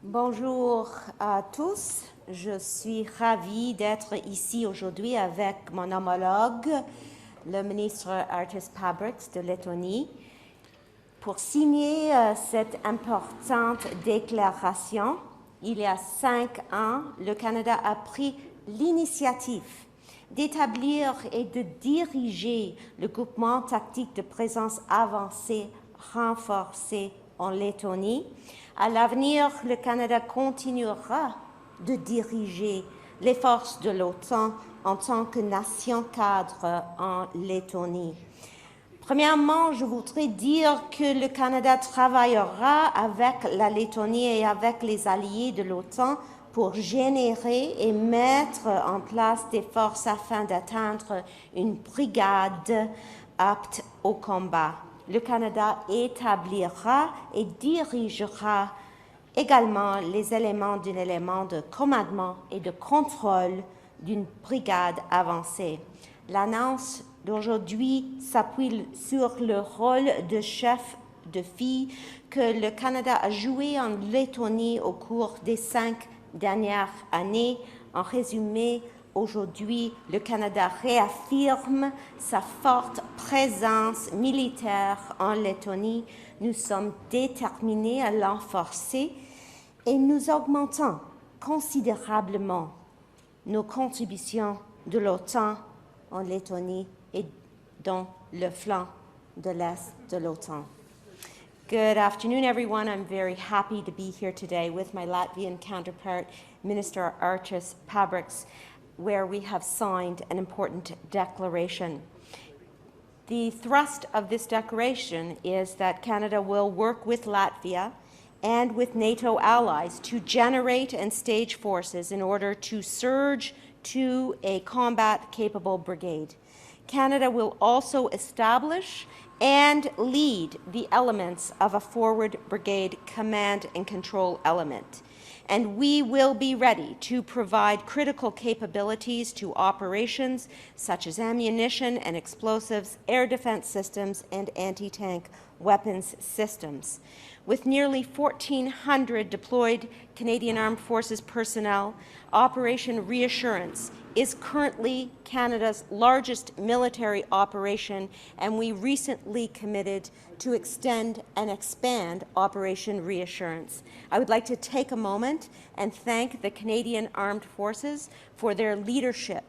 Bonjour à tous. Je suis ravie d'être ici aujourd'hui avec mon homologue, le ministre Artis Pabriks de Lettonie, pour signer cette importante déclaration. Il y a 5 ans, le Canada a pris l'initiative d'établir et de diriger le groupement tactique de présence avancée renforcée en Lettonie. À l'avenir, le Canada continuera de diriger les forces de l'OTAN en tant que nation cadre en Lettonie. Premièrement, je voudrais dire que le Canada travaillera avec la Lettonie et avec les alliés de l'OTAN pour générer et mettre en place des forces afin d'atteindre une brigade apte au combat. Le Canada établira et dirigera également les éléments d'un élément de commandement et de contrôle d'une brigade avancée. L'annonce d'aujourd'hui s'appuie sur le rôle de chef de file que le Canada a joué en Lettonie au cours des 5 dernières années. En résumé, aujourd'hui, le Canada réaffirme sa forte présence militaire en Lettonie. Nous sommes déterminés à l'enforcer et nous augmentons considérablement nos contributions de l'OTAN en Lettonie et dans le flanc de l'Est de l'OTAN. Good afternoon, everyone. I'm very happy to be here today with my Latvian counterpart, Minister Artis Pabriks, where we have signed an important declaration. The thrust of this declaration is that Canada will work with Latvia and with NATO allies to generate and stage forces in order to surge to a combat-capable brigade. Canada will also establish and lead the elements of a forward brigade command and control element. And we will be ready to provide critical capabilities to operations such as ammunition and explosives, air defense systems, and anti-tank weapons systems. With nearly 1,400 deployed Canadian Armed Forces personnel, Operation Reassurance is currently Canada's largest military operation, and we recently committed to extend and expand Operation Reassurance. I would like to take a moment and thank the Canadian Armed Forces for their leadership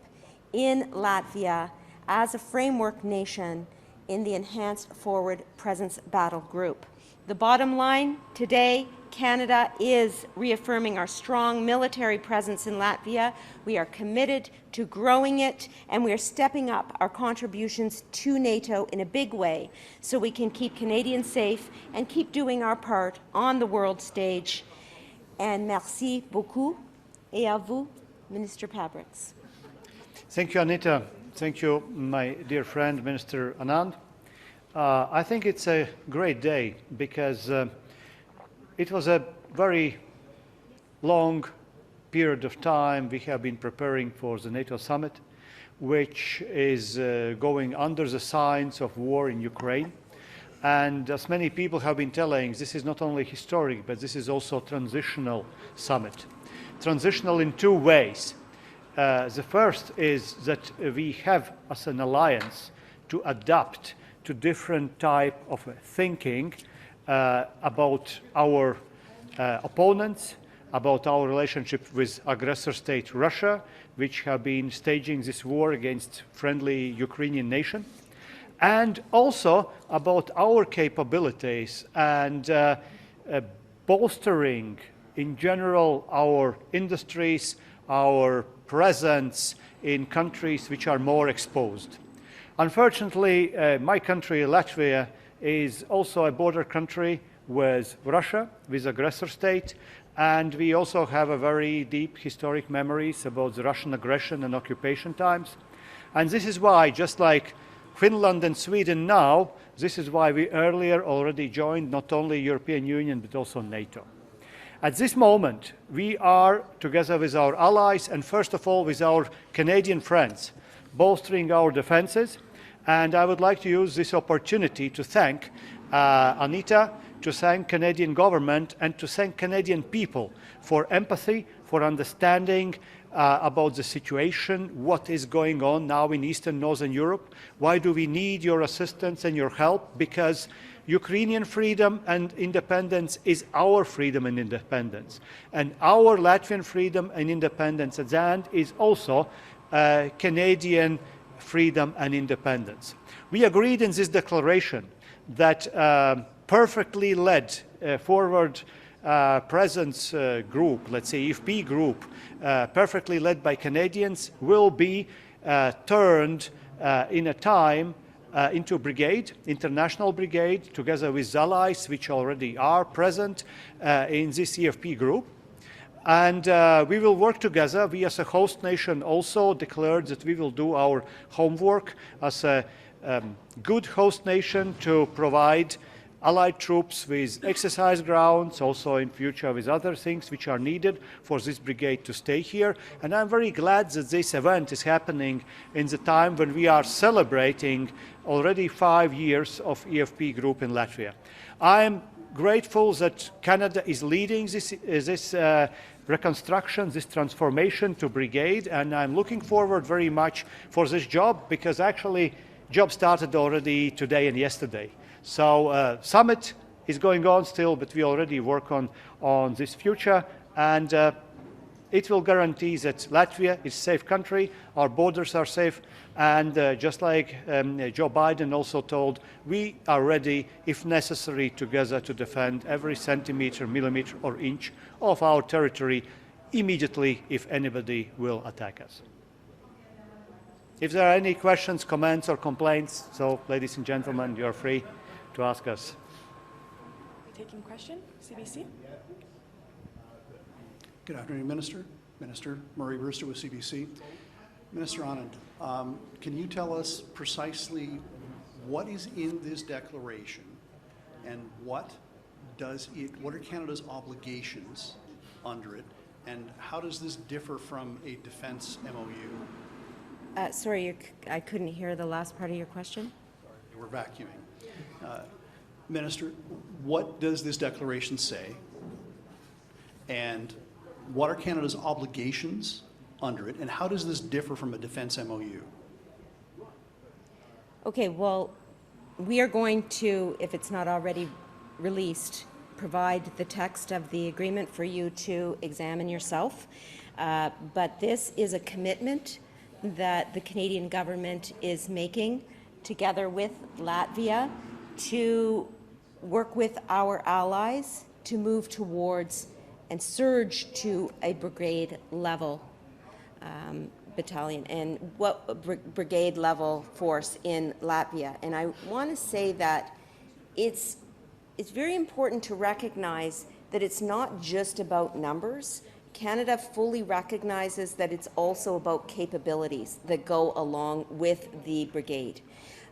in Latvia as a framework nation in the Enhanced Forward Presence Battle Group. The bottom line today, Canada is reaffirming our strong military presence in Latvia. We are committed to growing it, and we are stepping up our contributions to NATO in a big way so we can keep Canadians safe and keep doing our part on the world stage. And merci beaucoup. Et à vous, Minister Pabriks. Thank you, Anita. Thank you, my dear friend, Minister Anand. I think it's a great day because it was a very long period of time we have been preparing for the NATO summit, which is going under the signs of war in Ukraine. And as many people have been telling, this is not only historic, but this is also a transitional summit. Transitional in 2 ways. The first is that we have, as an alliance, to adapt to different type of thinking about our opponents, about our relationship with aggressor state Russia, which have been staging this war against friendly Ukrainian nation, and also about our capabilities and bolstering in general our industries, our presence in countries which are more exposed. Unfortunately, my country, Latvia, is also a border country with Russia, with aggressor state, and we also have a very deep historic memories about the Russian aggression and occupation times. And this is why, just like Finland and Sweden now, this is why we earlier already joined not only European Union but also NATO. At this moment, we are, together with our allies and first of all with our Canadian friends, bolstering our defenses. And I would like to use this opportunity to thank Anita, to thank Canadian government and to thank Canadian people for empathy, for understanding about the situation, what is going on now in Eastern Northern Europe. Why do we need your assistance and your help? Because Ukrainian freedom and independence is our freedom and independence. And our Latvian freedom and independence at the end is also Canadian freedom and independence. We agreed in this declaration that perfectly led forward presence group, let's say EFP group, perfectly led by Canadians, will be turned in a time into brigade, international brigade, together with allies which already are present in this EFP group. And we will work together. We as a host nation also declared that we will do our homework as a good host nation to provide allied troops with exercise grounds, also in future with other things which are needed for this brigade to stay here. And I'm very glad that this event is happening in the time when we are celebrating already 5 years of EFP group in Latvia. I'm grateful that Canada is leading this reconstruction, this transformation to brigade, and I'm looking forward very much for this job, because actually job started already today and yesterday. So summit is going on still, but we already work on this future, and it will guarantee that Latvia is a safe country, our borders are safe, and just like Joe Biden also told, we are ready, if necessary, together to defend every centimeter, millimeter, or inch of our territory immediately if anybody will attack us. If there are any questions, comments, or complaints, so ladies and gentlemen, you are free to ask us. Taking question, CBC. Good afternoon, Minister. Minister Murray Brewster with CBC. Minister Anand, can you tell us precisely what is in this declaration and what are Canada's obligations under it, and how does this differ from a defense MOU? Sorry, I couldn't hear the last part of your question. Sorry, we're vacuuming. Minister, what does this declaration say, and what are Canada's obligations under it, and how does this differ from a defense MOU? Okay, well, we are going to, if it's not already released, provide the text of the agreement for you to examine yourself. But this is a commitment that the Canadian government is making together with Latvia to work with our allies to move towards and surge to a brigade-level battalion and brigade-level force in Latvia. And I want to say that it's very important to recognize that it's not just about numbers. Canada fully recognizes that it's also about capabilities that go along with the brigade.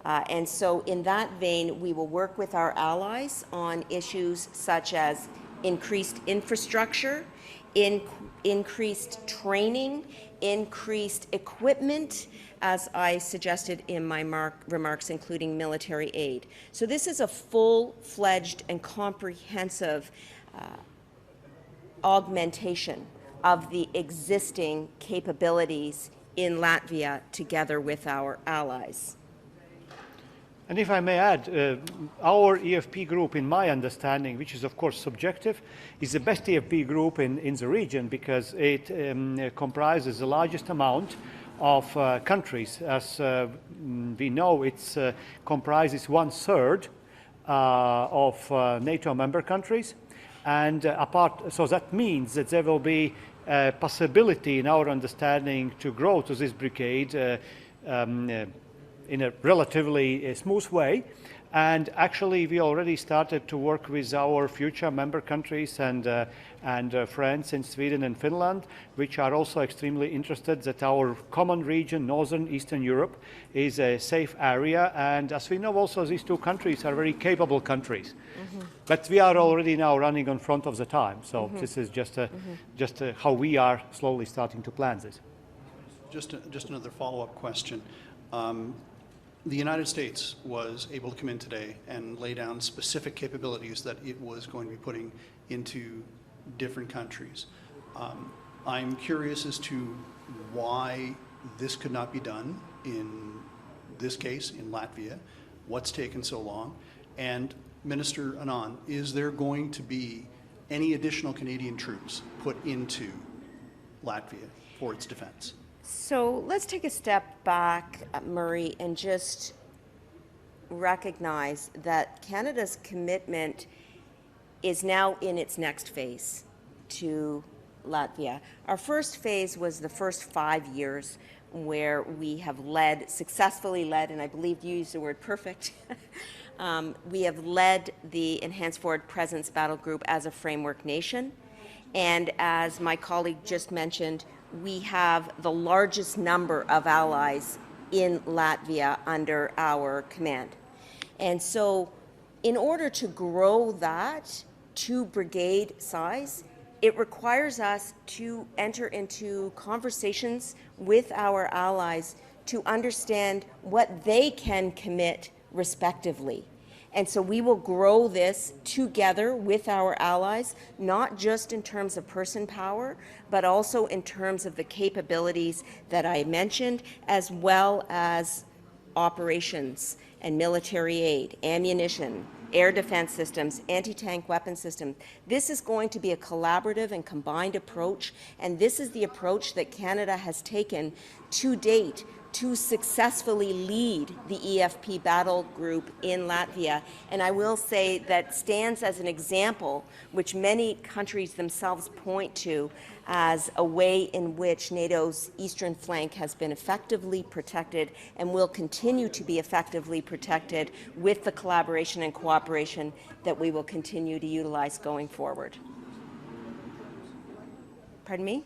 And so in that vein, we will work with our allies on issues such as increased infrastructure, increased training, increased equipment, as I suggested in my remarks, including military aid. So this is a full-fledged and comprehensive augmentation of the existing capabilities in Latvia together with our allies. And if I may add, our EFP group, in my understanding, which is of course subjective, is the best EFP group in the region because it comprises the largest amount of countries. As we know, it comprises 1/3 of NATO member countries. And so that means that there will be a possibility in our understanding to grow to this brigade in a relatively smooth way. And actually, we already started to work with our future member countries and friends in Sweden and Finland, which are also extremely interested that our common region, Northern Eastern Europe, is a safe area. And as we know, also these two countries are very capable countries. Mm-hmm. But we are already now running on front of the time. So mm-hmm. This is just how we are slowly starting to plan this. Just another follow-up question. The United States was able to come in today and lay down specific capabilities that it was going to be putting into different countries. I'm curious as to why this could not be done in this case in Latvia, what's taken so long, and Minister Anand, is there going to be any additional Canadian troops put into Latvia for its defense? So let's take a step back, Murray, and just recognize that Canada's commitment is now in its next phase to Latvia. Our first phase was the first 5 years where we have successfully led, and I believe you used the word perfect, we have led the Enhanced Forward Presence Battle Group as a framework nation. And as my colleague just mentioned, we have the largest number of allies in Latvia under our command. And so in order to grow that to brigade size, it requires us to enter into conversations with our allies to understand what they can commit respectively. And so we will grow this together with our allies, not just in terms of person power, but also in terms of the capabilities that I mentioned, as well as operations and military aid, ammunition, air defense systems, anti-tank weapon systems. This is going to be a collaborative and combined approach, and this is the approach that Canada has taken to date to successfully lead the EFP battle group in Latvia. And I will say that stands as an example which many countries themselves point to as a way in which NATO's eastern flank has been effectively protected and will continue to be effectively protected with the collaboration and cooperation that we will continue to utilize going forward. Pardon me?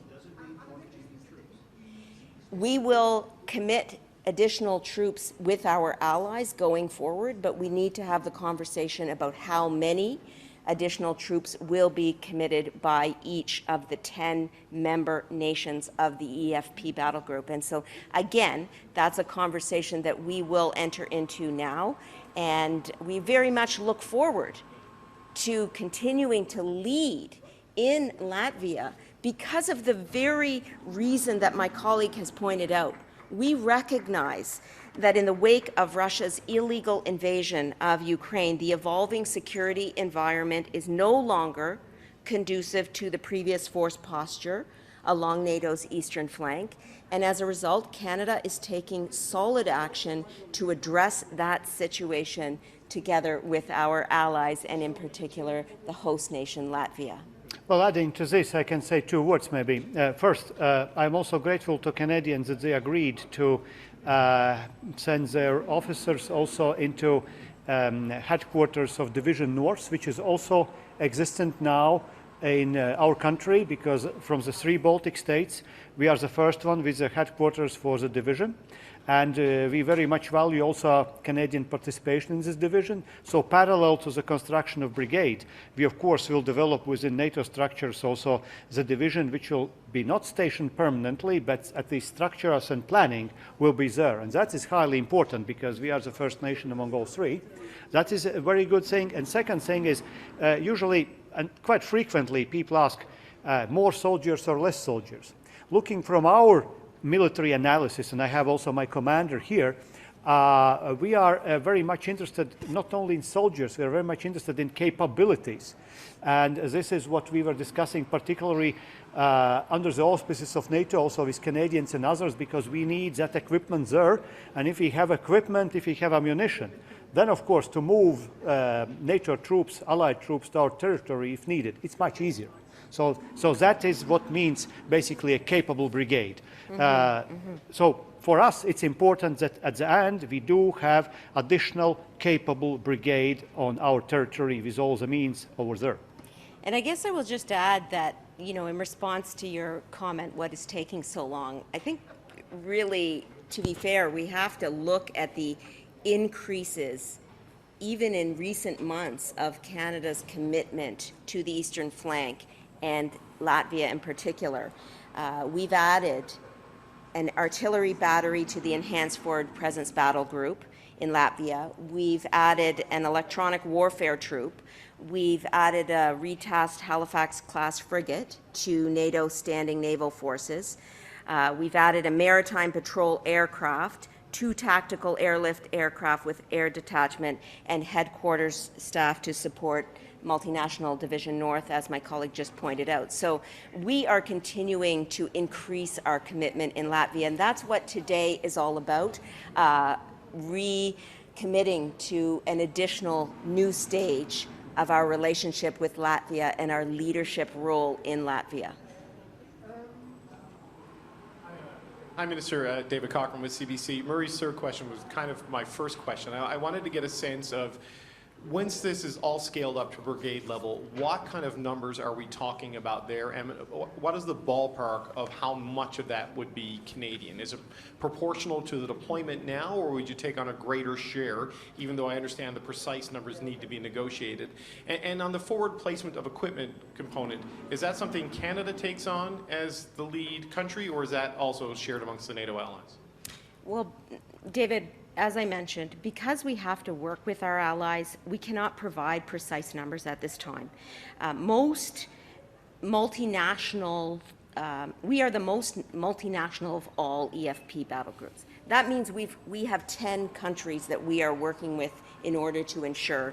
We will commit additional troops with our allies going forward, but we need to have the conversation about how many additional troops will be committed by each of the 10 member nations of the EFP battle group. And so, again, that's a conversation that we will enter into now, and we very much look forward to continuing to lead in Latvia because of the very reason that my colleague has pointed out. We recognize that in the wake of Russia's illegal invasion of Ukraine, the evolving security environment is no longer conducive to the previous force posture along NATO's eastern flank. And as a result, Canada is taking solid action to address that situation together with our allies, and in particular, the host nation, Latvia. Well, adding to this, I can say two words maybe. First, I'm also grateful to Canadians that they agreed to send their officers also into headquarters of Division North, which is also existent now in our country, because from the 3 Baltic states, we are the first one with the headquarters for the division. And we very much value also Canadian participation in this division. So parallel to the construction of brigade, we of course will develop within NATO structures also the division, which will be not stationed permanently, but at least structures and planning will be there. And that is highly important because we are the first nation among all 3. That is a very good thing. And second thing is usually and quite frequently people ask more soldiers or less soldiers. Looking from our military analysis, and I have also my commander here, we are very much interested not only in soldiers, we are very much interested in capabilities. And this is what we were discussing particularly under the auspices of NATO, also with Canadians and others, because we need that equipment there. And if we have equipment, if we have ammunition, then of course to move NATO troops, allied troops to our territory if needed, it's much easier. So that is what means basically a capable brigade. So for us, it's important that at the end we do have additional capable brigade on our territory with all the means over there. And I guess I will just add that, you know, in response to your comment, what is taking so long, I think really, to be fair, we have to look at the increases even in recent months of Canada's commitment to the eastern flank and Latvia in particular. We've added an artillery battery to the Enhanced Forward Presence Battle Group in Latvia. We've added an electronic warfare troop. We've added a retasked Halifax-class frigate to NATO standing naval forces. We've added a maritime patrol aircraft, 2 tactical airlift aircraft with air detachment, and headquarters staff to support Multinational Division North, as my colleague just pointed out. So we are continuing to increase our commitment in Latvia, and that's what today is all about, recommitting to an additional new stage of our relationship with Latvia and our leadership role in Latvia. Hi, Minister David Cochran with CBC. Murray's third question was kind of my first question. I wanted to get a sense of, once this is all scaled up to brigade level, what kind of numbers are we talking about there? And what is the ballpark of how much of that would be Canadian? Is it proportional to the deployment now, or would you take on a greater share, even though I understand the precise numbers need to be negotiated? And on the forward placement of equipment component, is that something Canada takes on as the lead country, or is that also shared amongst the NATO allies? Well, David, as I mentioned, because we have to work with our allies, we cannot provide precise numbers at this time. Most multinational, we are the most multinational of all EFP battle groups. That means we have 10 countries that we are working with in order to ensure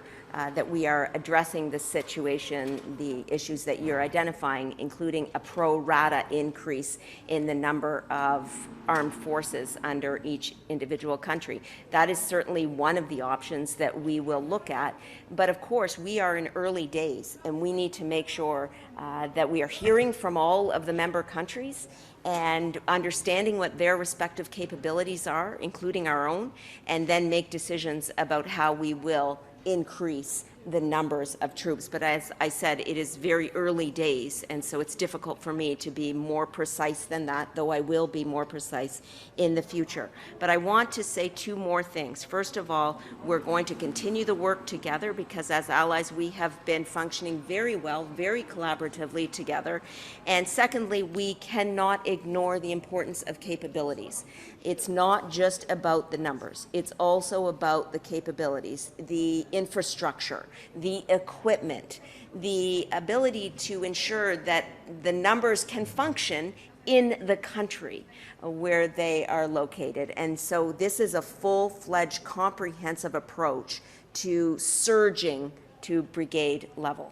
that we are addressing the situation, the issues that you're identifying, including a pro rata increase in the number of armed forces under each individual country. That is certainly one of the options that we will look at. But of course, we are in early days, and we need to make sure that we are hearing from all of the member countries and understanding what their respective capabilities are, including our own, and then make decisions about how we will increase the numbers of troops. But as I said, it is very early days, and so it's difficult for me to be more precise than that, though I will be more precise in the future. But I want to say 2 more things. First of all, we're going to continue the work together, because as allies we have been functioning very well, very collaboratively together. And secondly, we cannot ignore the importance of capabilities. It's not just about the numbers. It's also about the capabilities, the infrastructure, the equipment, the ability to ensure that the numbers can function in the country where they are located. And so this is a full-fledged, comprehensive approach to surging to brigade level.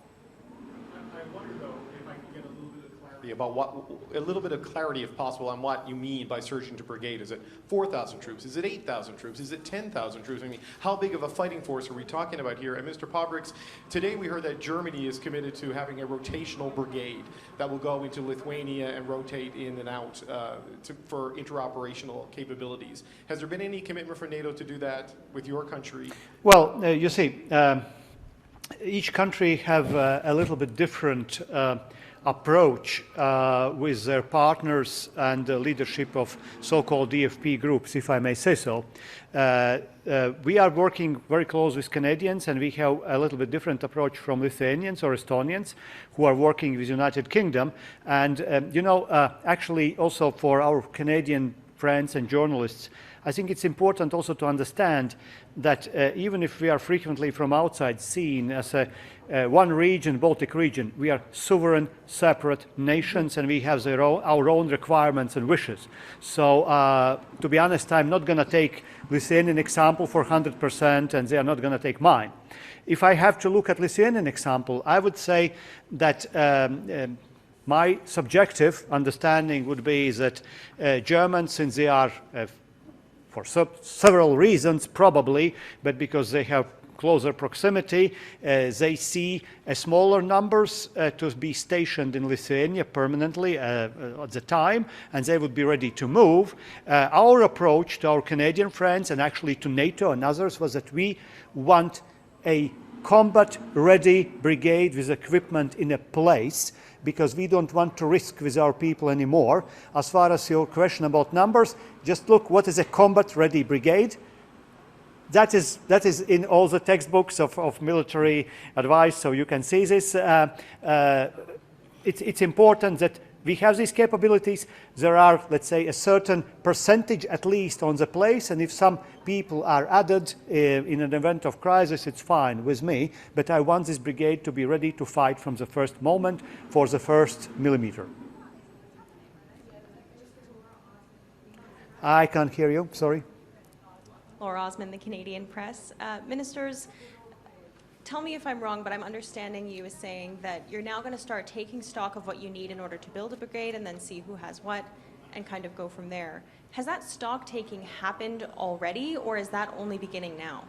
I wonder, though, if I could get a little bit of clarity about a little bit of clarity, if possible, on what you mean by surging to brigade. Is it 4,000 troops? Is it 8,000 troops? Is it 10,000 troops? I mean, how big of a fighting force are we talking about here? And Mr. Pabriks, today we heard that Germany is committed to having a rotational brigade that will go into Lithuania and rotate in and out for interoperational capabilities. Has there been any commitment from NATO to do that with your country? Well, you see, each country have a little bit different approach with their partners and the leadership of so-called DFP groups, if I may say so. We are working very close with Canadians, and we have a little bit different approach from Lithuanians or Estonians who are working with United Kingdom. And actually also for our Canadian friends and journalists, I think it's important also to understand that even if we are frequently from outside seen as one region, Baltic region, we are sovereign, separate nations, and we have our own requirements and wishes. So to be honest, I'm not going to take Lithuanian example for 100%, and they are not going to take mine. If I have to look at Lithuanian example, I would say that my subjective understanding would be that Germans, since they are for several reasons probably, but because they have closer proximity, they see smaller numbers to be stationed in Lithuania permanently at the time, and they would be ready to move. Our approach to our Canadian friends, and actually to NATO and others, was that we want a combat-ready brigade with equipment in a place, because we don't want to risk with our people anymore. As far as your question about numbers, just look what is a combat-ready brigade. That is in all the textbooks of military advice, so you can see this. it's important that we have these capabilities. There are, let's say, a certain percentage at least on the place, and if some people are added in an event of crisis, it's fine with me, but I want this brigade to be ready to fight from the first moment for the first millimeter. I can't hear you, sorry. Laura Osmond, the Canadian Press. Ministers, tell me if I'm wrong, but I'm understanding you as saying that you're now going to start taking stock of what you need in order to build a brigade and then see who has what and kind of go from there. Has that stock taking happened already, or is that only beginning now?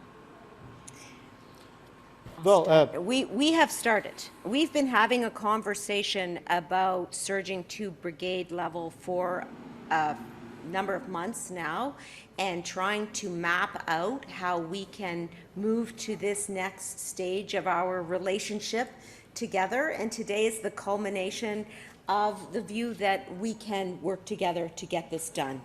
Well, We have started. We've been having a conversation about surging to brigade level for a number of months now, and trying to map out how we can move to this next stage of our relationship together. And today is the culmination of the view that we can work together to get this done.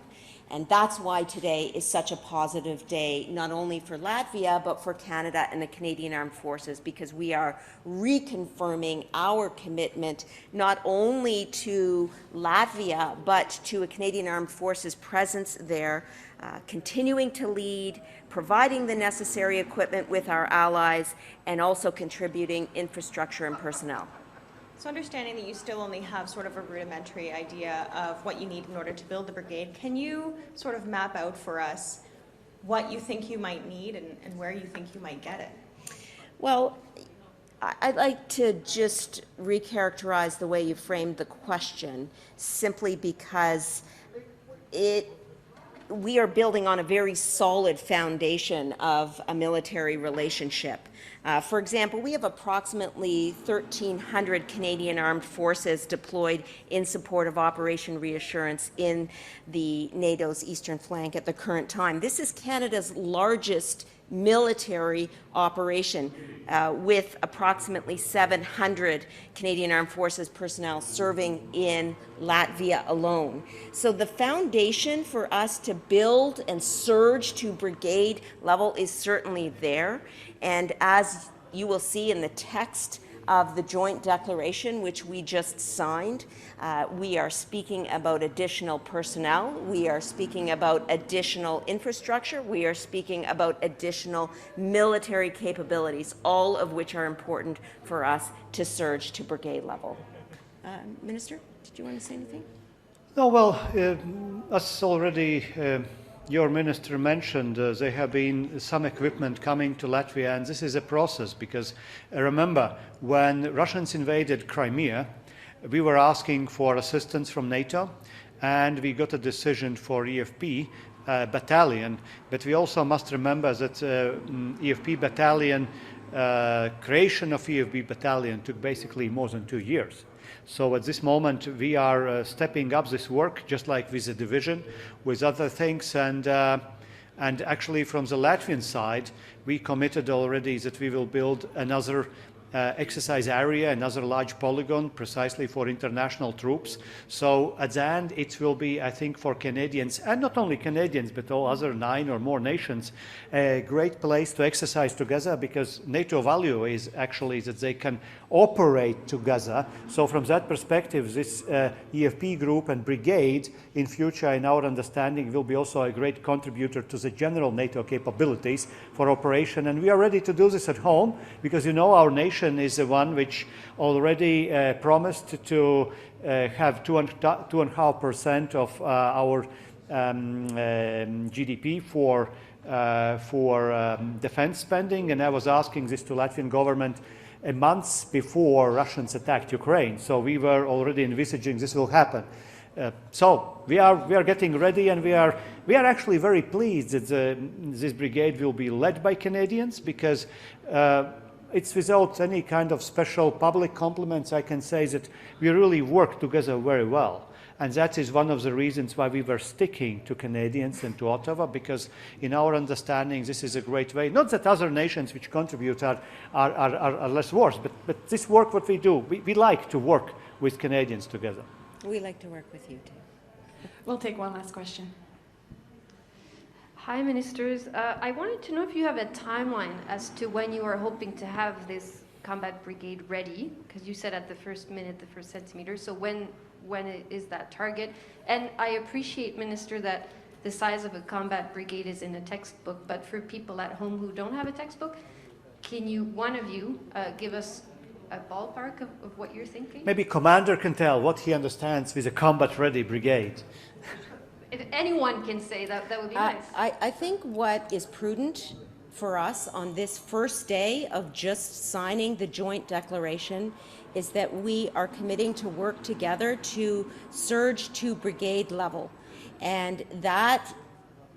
And that's why today is such a positive day, not only for Latvia, but for Canada and the Canadian Armed Forces, because we are reconfirming our commitment not only to Latvia, but to a Canadian Armed Forces presence there, continuing to lead, providing the necessary equipment with our allies, and also contributing infrastructure and personnel. So understanding that you still only have sort of a rudimentary idea of what you need in order to build the brigade, can you sort of map out for us what you think you might need and where you think you might get it? Well, I'd like to just recharacterize the way you framed the question, simply because we are building on a very solid foundation of a military relationship. For example, we have approximately 1,300 Canadian Armed Forces deployed in support of Operation Reassurance in the NATO's eastern flank at the current time. This is Canada's largest military operation, with approximately 700 Canadian Armed Forces personnel serving in Latvia alone. So the foundation for us to build and surge to brigade level is certainly there. And as you will see in the text of the joint declaration, which we just signed, we are speaking about additional personnel, we are speaking about additional infrastructure, we are speaking about additional military capabilities, all of which are important for us to surge to brigade level. Minister, did you want to say anything? No, well, as already your minister mentioned, there have been some equipment coming to Latvia, and this is a process because remember, when Russians invaded Crimea, we were asking for assistance from NATO, and we got a decision for EFP battalion, but we also must remember that EFP battalion, creation of EFP battalion took basically more than 2 years. So at this moment, we are stepping up this work, just like with the division, with other things. And actually, from the Latvian side, we committed already that we will build another exercise area, another large polygon, precisely for international troops. So at the end, it will be, I think, for Canadians, and not only Canadians, but all other 9 or more nations, a great place to exercise together, because NATO value is actually that they can operate together. So from that perspective, this EFP group and brigade in future, in our understanding, will be also a great contributor to the general NATO capabilities for operation. And we are ready to do this at home, because you know our nation is the one which already promised to have 2.5% of our GDP for defense spending, and I was asking this to Latvian government a month before Russians attacked Ukraine. So we were already envisaging this will happen. So we are getting ready, and we are actually very pleased that this brigade will be led by Canadians, because it's without any kind of special public compliments. I can say that we really work together very well. And that is one of the reasons why we were sticking to Canadians and to Ottawa, because in our understanding, this is a great way. Not that other nations which contribute are less worse, but this work, what we do, we like to work with Canadians together. We like to work with you too. We'll take one last question. Hi, ministers. I wanted to know if you have a timeline as to when you are hoping to have this combat brigade ready? Because you said at the first minute, the first centimeter. So when is that target? And I appreciate, Minister, that the size of a combat brigade is in a textbook, but for people at home who don't have a textbook, can you, one of you, give us a ballpark of what you're thinking? Maybe Commander can tell what he understands with a combat-ready brigade. If anyone can say that, that would be nice. I think what is prudent for us on this first day of just signing the joint declaration is that we are committing to work together to surge to brigade level. And that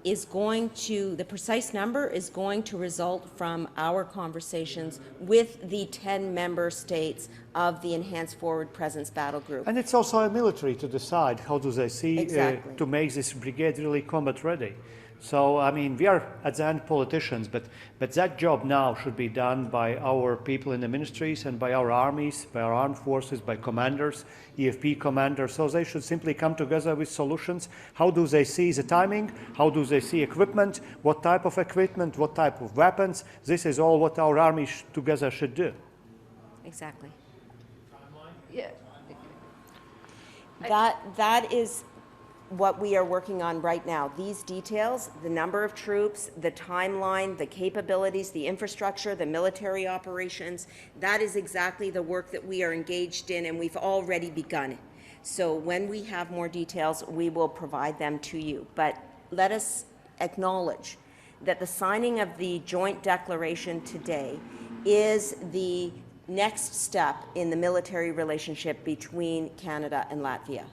is going to, the precise number is going to result from our conversations with the 10 member states of the Enhanced Forward Presence Battle Group. And it's also a military to decide how do they see Exactly. to make this brigade really combat ready. So, I mean, we are at the end politicians, but that job now should be done by our people in the ministries and by our armies, by our armed forces, by commanders, EFP commanders. So they should simply come together with solutions. How do they see the timing? How do they see equipment? What type of equipment? What type of weapons? This is all what our armies together should do. Exactly. Yeah. That is what we are working on right now. These details, the number of troops, the timeline, the capabilities, the infrastructure, the military operations, that is exactly the work that we are engaged in, and we've already begun. So when we have more details, we will provide them to you. But let us acknowledge that the signing of the joint declaration today is the next step in the military relationship between Canada and Latvia.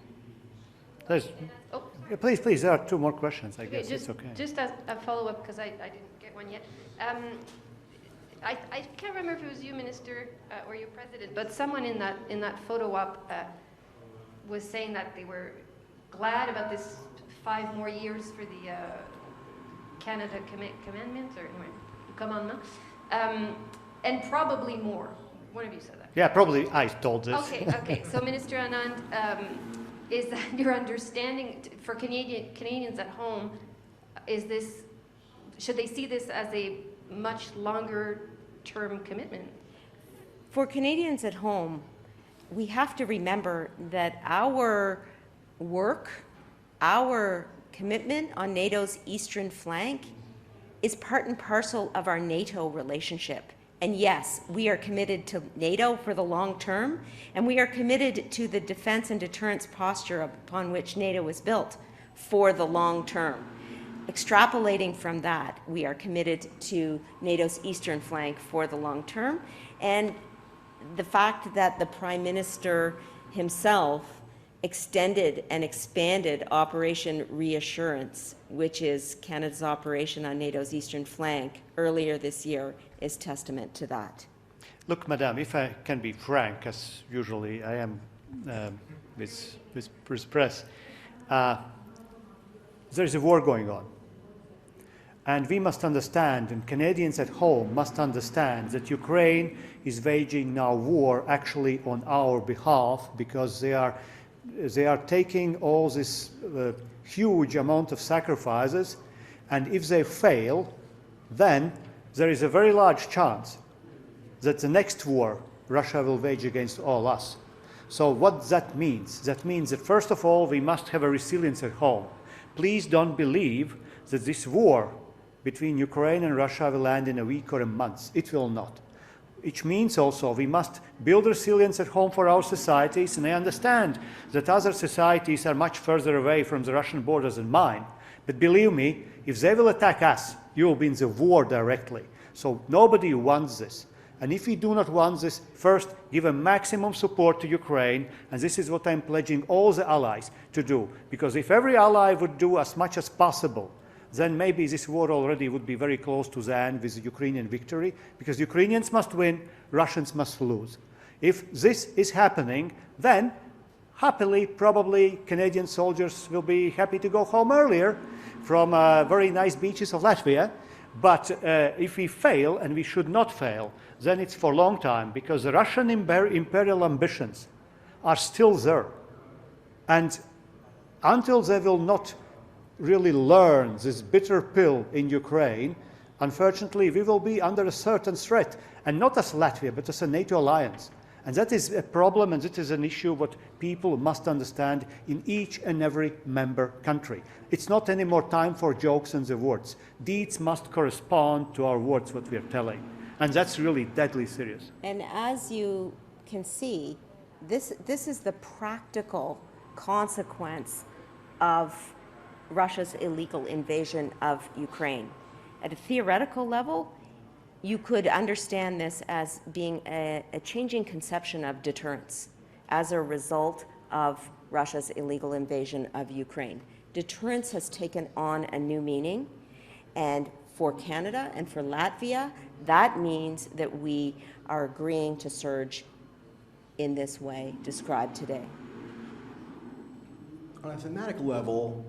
Please, there are two more questions, I guess. Just, it's okay. Just as a follow-up, because I didn't get one yet. I can't remember if it was you, Minister, or your President, but someone in that photo op was saying that they were glad about this 5 more years for the Canada commandment, or commandment, and probably more. One of you said that. Yeah, probably I told this. Okay. So, Minister Anand, is that your understanding for Canadians at home? Should they see this as a much longer term commitment? For Canadians at home, we have to remember that our work, our commitment on NATO's eastern flank is part and parcel of our NATO relationship. And yes, we are committed to NATO for the long term, and we are committed to the defense and deterrence posture upon which NATO was built for the long term. Extrapolating from that, we are committed to NATO's eastern flank for the long term. And the fact that the Prime Minister himself extended and expanded Operation Reassurance, which is Canada's operation on NATO's eastern flank, earlier this year, is testament to that. Look, Madam, if I can be frank, as usually I am with press, there is a war going on. And we must understand, and Canadians at home must understand, that Ukraine is waging now war actually on our behalf, because they are taking all this huge amount of sacrifices, and if they fail, then there is a very large chance that the next war Russia will wage against all us. So what that means? That means that first of all, we must have a resilience at home. Please don't believe that this war between Ukraine and Russia will end in a week or a month. It will not. Which means also we must build resilience at home for our societies, and I understand that other societies are much further away from the Russian borders than mine. But believe me, if they will attack us, you will be in the war directly. So nobody wants this. And if we do not want this, first, give a maximum support to Ukraine, and this is what I'm pledging all the allies to do. Because if every ally would do as much as possible, then maybe this war already would be very close to the end with the Ukrainian victory, because Ukrainians must win, Russians must lose. If this is happening, then happily, probably Canadian soldiers will be happy to go home earlier from very nice beaches of Latvia. But if we fail, and we should not fail, then it's for a long time, because the Russian imperial ambitions are still there. And until they will not really learn this bitter pill in Ukraine, unfortunately, we will be under a certain threat, and not as Latvia, but as a NATO alliance. And that is a problem, and that is an issue what people must understand in each and every member country. It's not anymore time for jokes and the words. Deeds must correspond to our words, what we are telling. And that's really deadly serious. And as you can see, this is the practical consequence of Russia's illegal invasion of Ukraine. At a theoretical level, you could understand this as being a changing conception of deterrence as a result of Russia's illegal invasion of Ukraine. Deterrence has taken on a new meaning, and for Canada and for Latvia, that means that we are agreeing to surge in this way described today. On a thematic level,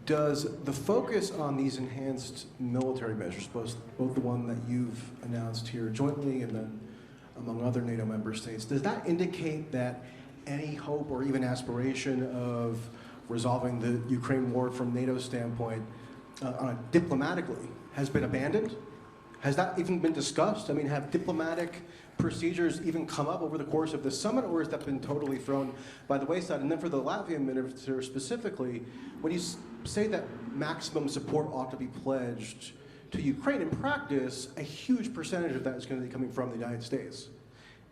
does the focus on these enhanced military measures, both the one that you've announced here jointly and then among other NATO member states, does that indicate that any hope or even aspiration of resolving the Ukraine war from NATO's standpoint diplomatically has been abandoned? Has that even been discussed? I mean, have diplomatic procedures even come up over the course of the summit, or has that been totally thrown by the wayside? And then for the Latvian minister specifically, when you say that maximum support ought to be pledged to Ukraine, in practice, a huge percentage of that is going to be coming from the United States.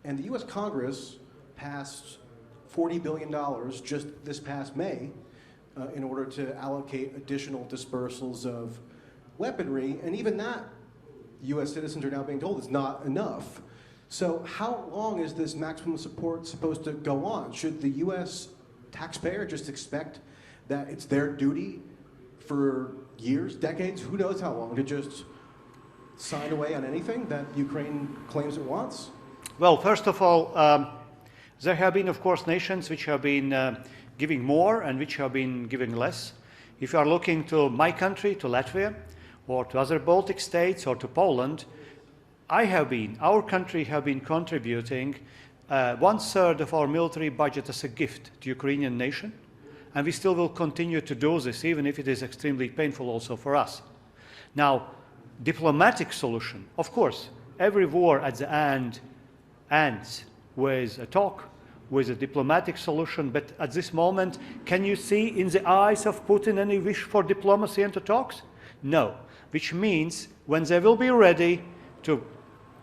And the US Congress passed $40 billion just this past May in order to allocate additional dispersals of weaponry, and even that, US citizens are now being told, is not enough. So how long is this maximum support supposed to go on? Should the US taxpayer just expect that it's their duty for years, decades, who knows how long, to just sign away on anything that Ukraine claims it wants? Well, first of all, there have been, of course, nations which have been giving more and which have been giving less. If you are looking to my country, to Latvia, or to other Baltic states, or to Poland, our country have been contributing 1/3 of our military budget as a gift to Ukrainian nation, and we still will continue to do this, even if it is extremely painful also for us. Now, diplomatic solution, of course, every war at the end ends with a talk, with a diplomatic solution, but at this moment, can you see in the eyes of Putin any wish for diplomacy and to talks? No, which means when they will be ready to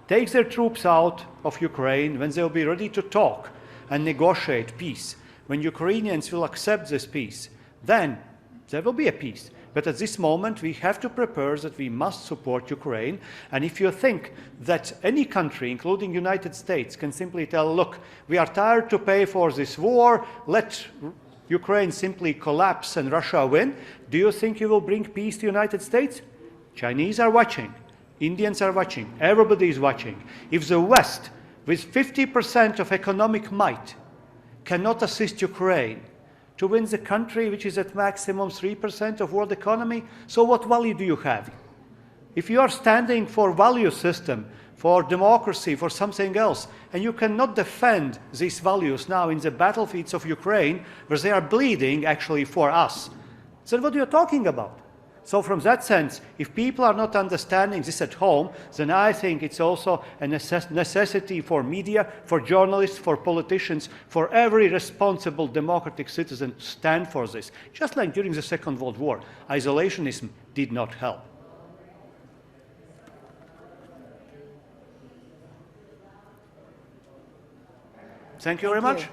take their troops out of Ukraine, when they will be ready to talk and negotiate peace, when Ukrainians will accept this peace, then there will be a peace. But at this moment, we have to prepare that we must support Ukraine. And if you think that any country, including United States, can simply tell, look, we are tired to pay for this war, let Ukraine simply collapse and Russia win, do you think you will bring peace to United States? Chinese are watching. Indians are watching. Everybody is watching. If the West, with 50% of economic might, cannot assist Ukraine to win the country which is at maximum 3% of world economy, so what value do you have? If you are standing for value system, for democracy, for something else, and you cannot defend these values now in the battlefields of Ukraine, where they are bleeding actually for us, then what are you talking about? So from that sense, if people are not understanding this at home, then I think it's also a necessity for media, for journalists, for politicians, for every responsible democratic citizen to stand for this. Just like during the Second World War, isolationism did not help. Thank you very much.